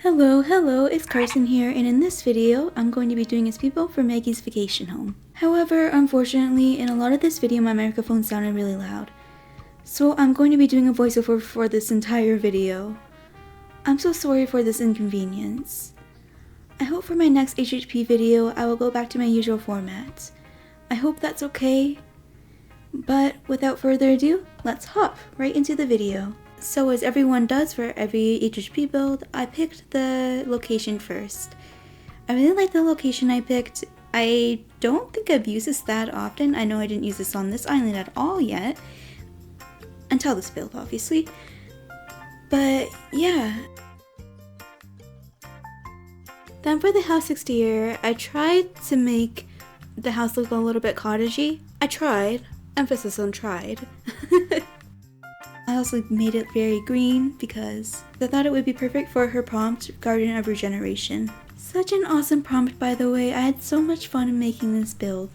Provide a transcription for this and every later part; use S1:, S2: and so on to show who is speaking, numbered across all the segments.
S1: Hello, it's Carson here, and in this video, I'm going to be doing a speed build for Maggie's vacation home. However, unfortunately, in a lot of this video, my microphone sounded really loud. So I'm going to be doing a voiceover for this entire video. I'm so sorry for this inconvenience. I hope for my next HHP video, I will go back to my usual format. I hope that's okay. But without further ado, let's hop right into the video. So as everyone does for every HHP build, I picked the location first. I really like the location I picked. I don't think I've used this that often. I know I didn't use this on this island at all yet. Until this build, obviously. But yeah. Then for the house exterior, I tried to make the house look a little bit cottagey. I tried. Emphasis on tried. I also made it very green because I thought it would be perfect for her prompt, Garden of Regeneration. Such an awesome prompt, by the way. I had so much fun making this build.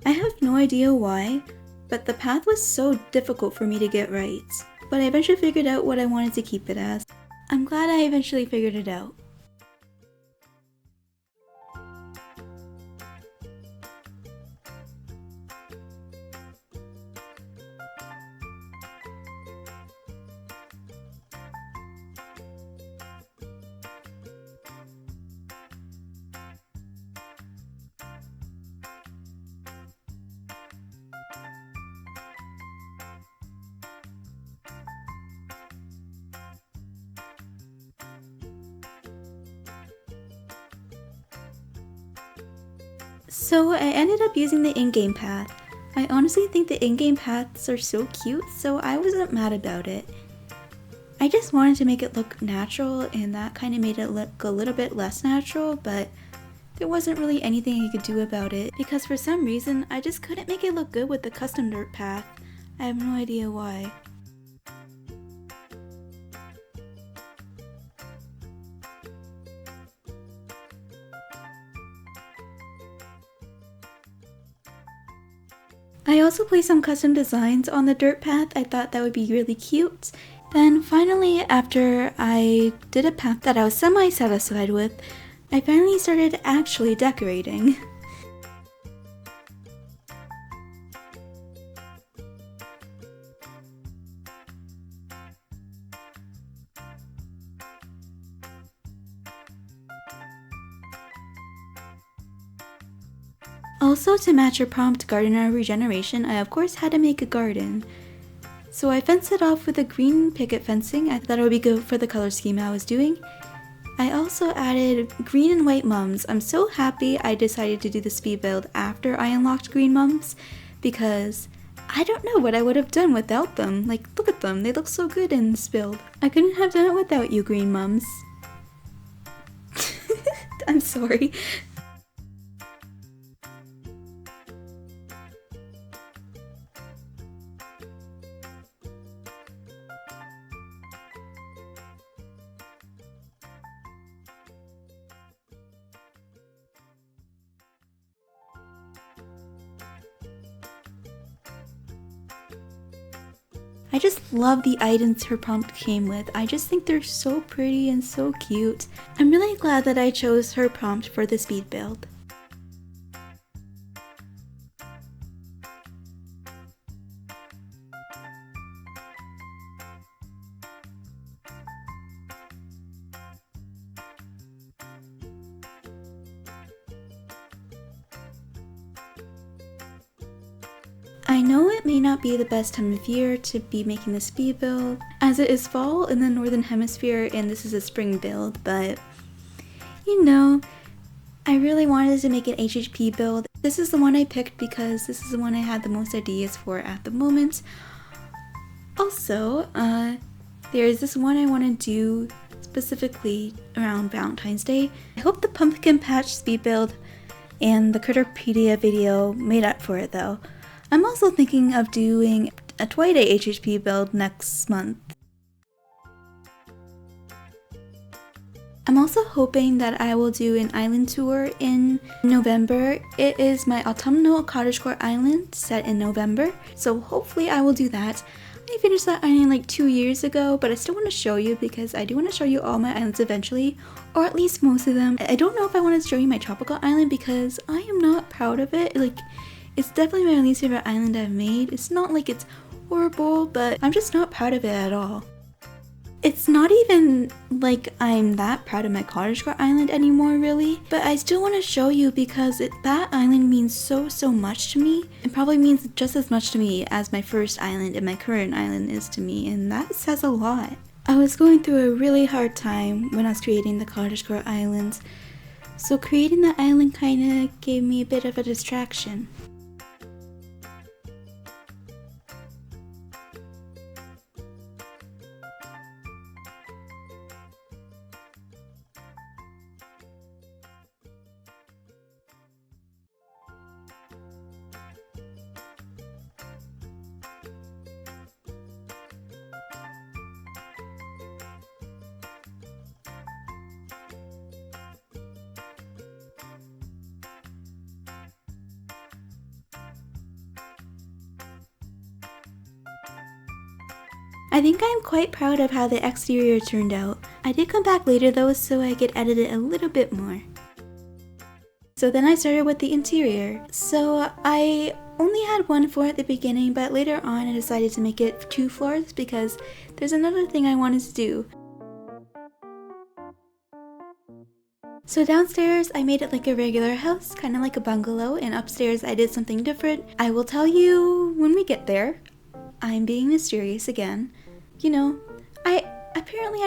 S1: I have no idea why, but the path was so difficult for me to get right. But I eventually figured out what I wanted to keep it as. I'm glad I eventually figured it out. So I ended up using the in-game path. I honestly think the in-game paths are so cute, so I wasn't mad about it. I just wanted to make it look natural, and that kind of made it look a little bit less natural, but there wasn't really anything I could do about it, because for some reason, I just couldn't make it look good with the custom dirt path. I have no idea why. I also placed some custom designs on the dirt path. I thought that would be really cute. Then finally, after I did a path that I was semi-satisfied with, I finally started actually decorating. Also, to match her prompt Garden of Regeneration, I of course had to make a garden. So I fenced it off with a green picket fencing. I thought it would be good for the color scheme I was doing. I also added green and white mums. I'm so happy I decided to do the speed build after I unlocked green mums, because I don't know what I would have done without them. Like, look at them, they look so good in this build. I couldn't have done it without you, green mums. I'm sorry. I just love the items her prompt came with. I just think they're so pretty and so cute. I'm really glad that I chose her prompt for the speed build. I know it may not be the best time of year to be making the speed build, as it is fall in the northern hemisphere and this is a spring build, but you know, I really wanted to make an HHP build. This is the one I picked because this is the one I had the most ideas for at the moment. Also, there's this one I want to do specifically around Valentine's Day. I hope the pumpkin patch speed build and the Critterpedia video made up for it though. I'm also thinking of doing a 20-day HHP build next month. I'm also hoping that I will do an island tour in November. It is my autumnal cottagecore island set in November, so hopefully I will do that. I finished that island like 2 years ago, but I still want to show you because I do want to show you all my islands eventually, or at least most of them. I don't know if I want to show you my tropical island because I am not proud of it. Like, it's definitely my least favorite island I've made. It's not like it's horrible, but I'm just not proud of it at all. It's not even like I'm that proud of my cottagecore island anymore really, but I still want to show you because that island means so much to me. It probably means just as much to me as my first island and my current island is to me, and that says a lot. I was going through a really hard time when I was creating the cottagecore islands, so creating the island kinda gave me a bit of a distraction. I think I'm quite proud of how the exterior turned out. I did come back later though, so I could edit it a little bit more. So then I started with the interior. So I only had one floor at the beginning, but later on I decided to make it 2 floors because there's another thing I wanted to do. So downstairs I made it like a regular house, kind of like a bungalow, and upstairs I did something different. I will tell you when we get there. I'm being mysterious again. You know, I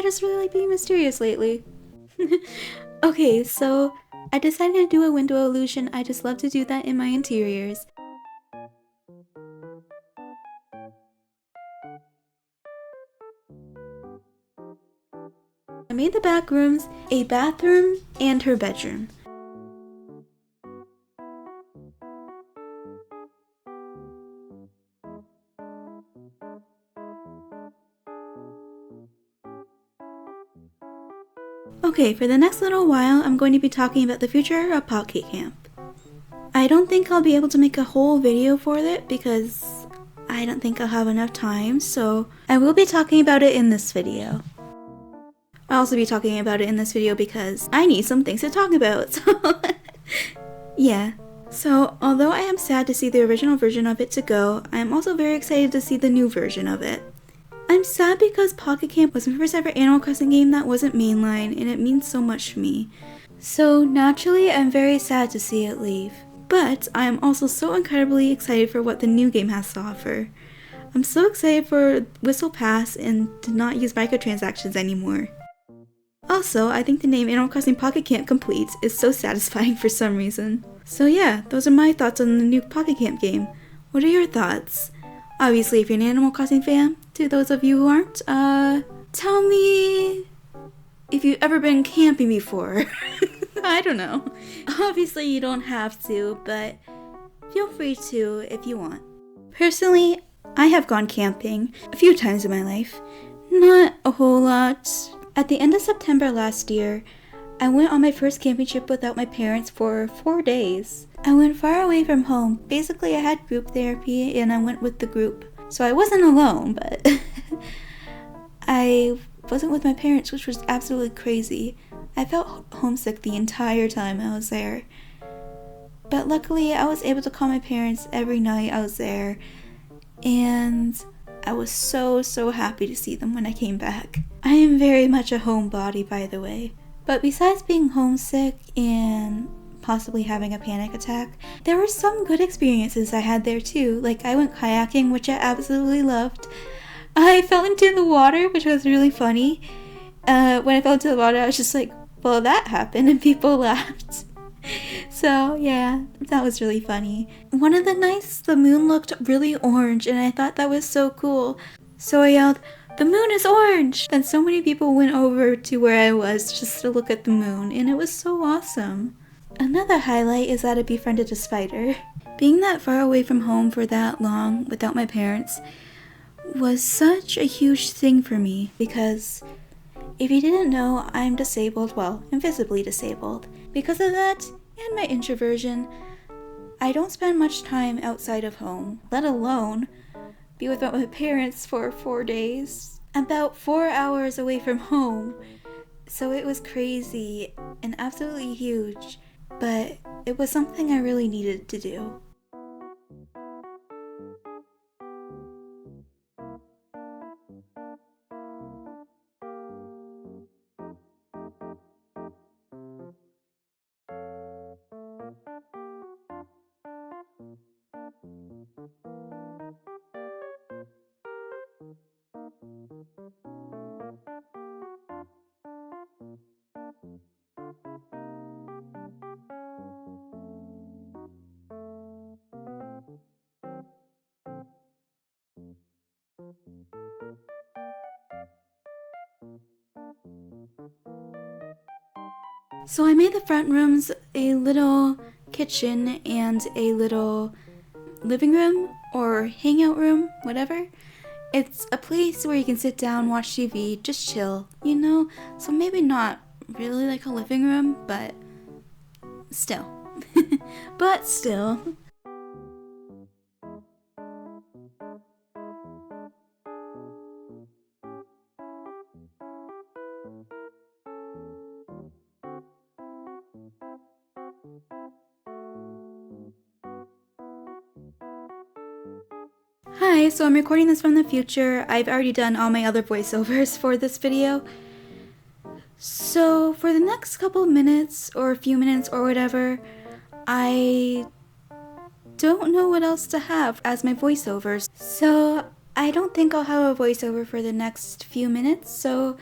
S1: just really like being mysterious lately. Okay, so I decided to do a window illusion. I just love to do that in my interiors. I made the back rooms a bathroom and her bedroom. Okay, for the next little while, I'm going to be talking about the future of Pocket Camp. I don't think I'll be able to make a whole video for it because I don't think I'll have enough time, so I will be talking about it in this video. I'll also be talking about it in this video because I need some things to talk about, so yeah. So, although I am sad to see the original version of it to go, I am also very excited to see the new version of it. I'm sad because Pocket Camp was my first ever Animal Crossing game that wasn't mainline, and it means so much to me. So naturally, I'm very sad to see it leave. But I am also so incredibly excited for what the new game has to offer. I'm so excited for Whistle Pass and to not use microtransactions anymore. Also, I think the name Animal Crossing Pocket Camp Complete is so satisfying for some reason. So yeah, those are my thoughts on the new Pocket Camp game. What are your thoughts? Obviously, if you're an Animal Crossing fan, to those of you who aren't, tell me if you've ever been camping before. I don't know. Obviously, you don't have to, but feel free to if you want. Personally, I have gone camping a few times in my life. Not a whole lot. At the end of September last year, I went on my first camping trip without my parents for 4 days. I went far away from home. Basically, I had group therapy and I went with the group. So I wasn't alone, but I wasn't with my parents, which was absolutely crazy. I felt homesick the entire time I was there. But luckily, I was able to call my parents every night I was there. And I was so happy to see them when I came back. I am very much a homebody, by the way. But besides being homesick and possibly having a panic attack, there were some good experiences I had there too. Like I went kayaking, which I absolutely loved. I fell into the water, which was really funny. When I fell into the water, I was just like, well, that happened, and people laughed. So yeah, that was really funny. One of the nights, the moon looked really orange, and I thought that was so cool. So I yelled, "The moon is orange!" And so many people went over to where I was just to look at the moon, and it was so awesome. Another highlight is that I befriended a spider. Being that far away from home for that long without my parents was such a huge thing for me because if you didn't know, I'm disabled, well, invisibly disabled. Because of that and my introversion, I don't spend much time outside of home, let alone be without my parents for 4 days. About 4 hours away from home. So it was crazy and absolutely huge, but it was something I really needed to do. So I made the front rooms a little kitchen and a little living room or hangout room, whatever. It's a place where you can sit down, watch TV, just chill, you know? So maybe not really like a living room, but still. But still. Hi, so I'm recording this from the future. I've already done all my other voiceovers for this video. So for the next couple minutes or a few minutes or whatever, I don't know what else to have as my voiceovers. So I don't think I'll have a voiceover for the next few minutes, so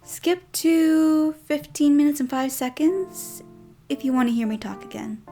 S1: skip to 15 minutes and 5 seconds if you want to hear me talk again.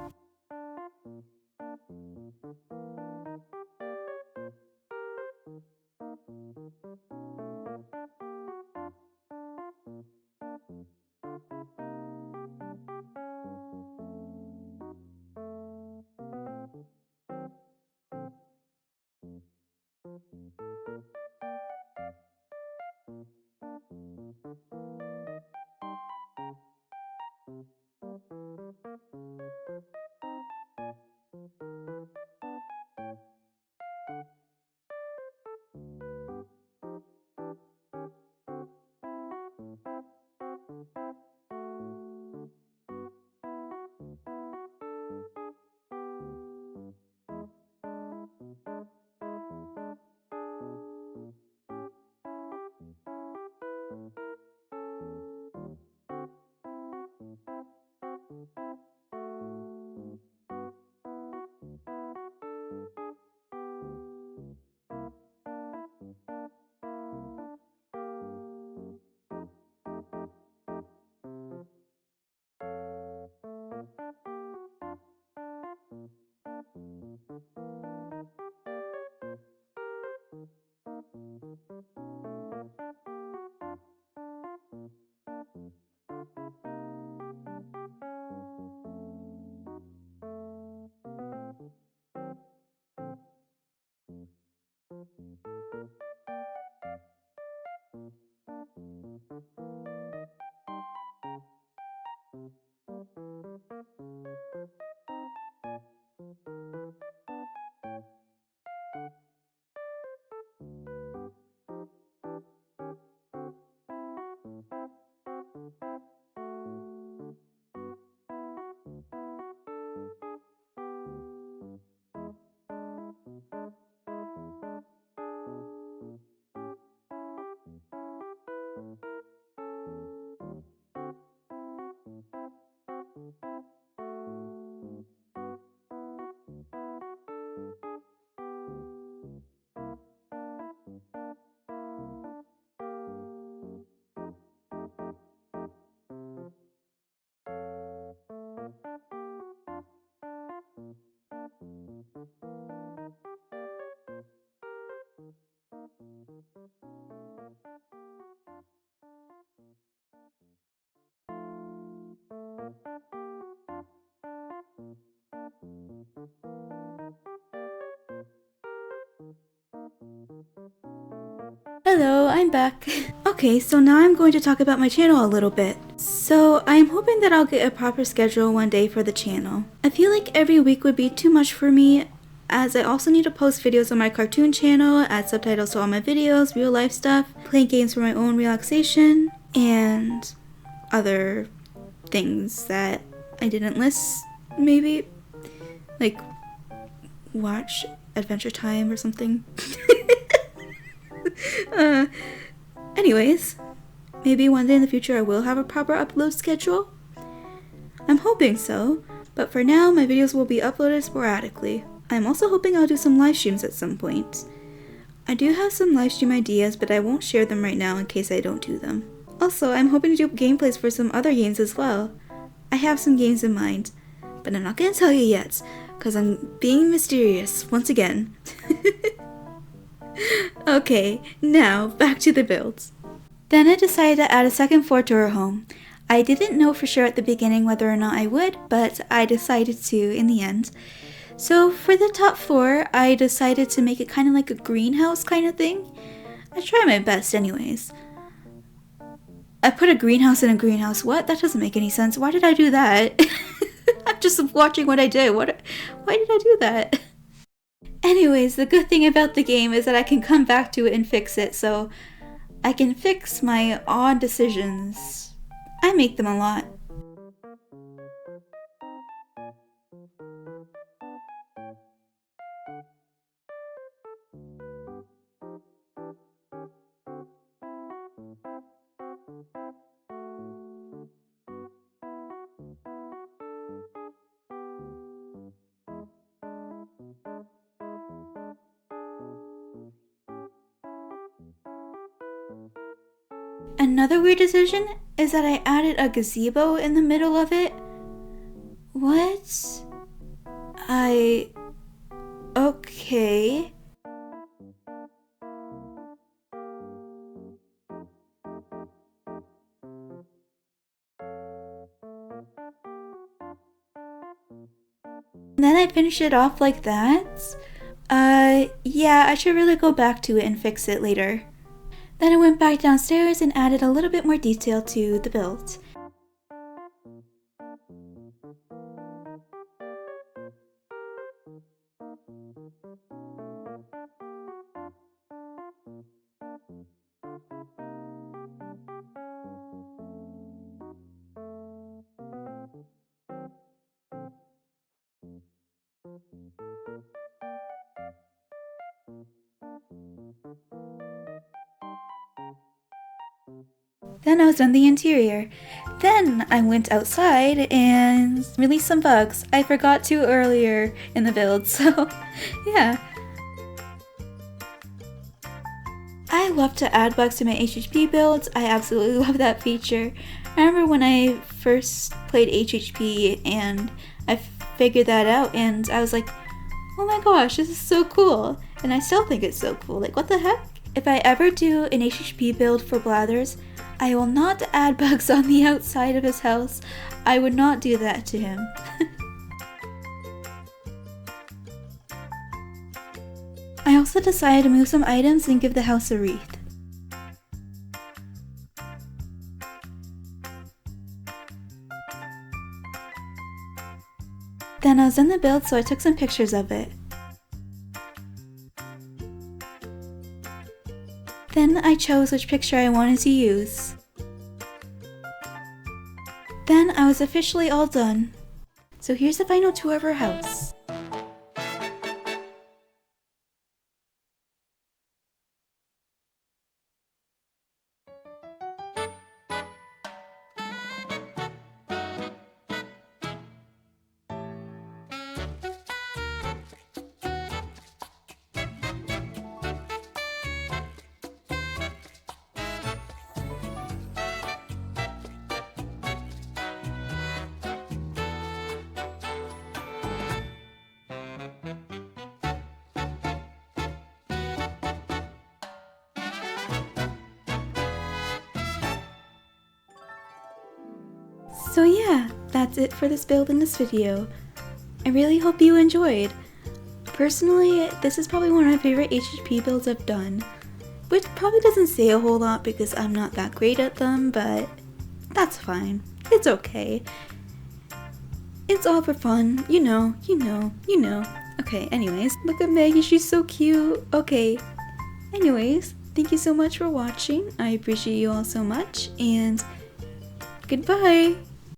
S1: Hello, I'm back. Okay, so now I'm going to talk about my channel a little bit. So I'm hoping that I'll get a proper schedule one day for the channel. I feel like every week would be too much for me, as I also need to post videos on my cartoon channel, add subtitles to all my videos, real life stuff, play games for my own relaxation, and other things that I didn't list, maybe? Like, watch Adventure Time or something. Anyways, maybe one day in the future I will have a proper upload schedule. I'm hoping so, but for now my videos will be uploaded sporadically. I'm also hoping I'll do some live streams at some point. I do have some live stream ideas, but I won't share them right now in case I don't do them. Also, I'm hoping to do gameplays for some other games as well. I have some games in mind, but I'm not gonna tell you yet, because I'm being mysterious once again. Okay, now back to the builds. Then I decided to add a second floor to our home. I didn't know for sure at the beginning whether or not I would, but I decided to in the end. So for the top floor, I decided to make it kind of like a greenhouse kind of thing. I try my best anyways. I put a greenhouse in a greenhouse. What? That doesn't make any sense. Why did I do that? I'm just watching what I did. Why did I do that? Anyways, the good thing about the game is that I can come back to it and fix it, so I can fix my odd decisions. I make them a lot. Another weird decision is that I added a gazebo in the middle of it. What? Okay. And then I finished it off like that. Yeah, I should really go back to it and fix it later. Then I went back downstairs and added a little bit more detail to the build. Then I was done the interior. Then I went outside and released some bugs. I forgot to earlier in the build, so yeah. I love to add bugs to my HHP builds. I absolutely love that feature. I remember when I first played HHP and I figured that out and I was like, oh my gosh, this is so cool. And I still think it's so cool. Like, what the heck? If I ever do an HHP build for Blathers, I will not add bugs on the outside of his house. I would not do that to him. I also decided to move some items and give the house a wreath. Then I was in the build, so I took some pictures of it. Then I chose which picture I wanted to use. Then I was officially all done. So here's the final tour of our house. So yeah, that's it for this build in this video. I really hope you enjoyed. Personally, this is probably one of my favorite HHP builds I've done. which probably doesn't say a whole lot because I'm not that great at them, but that's fine. It's okay. It's all for fun, you know. Okay, anyways, look at Maggie, she's so cute. Okay, anyways, thank you so much for watching. I appreciate you all so much, and goodbye.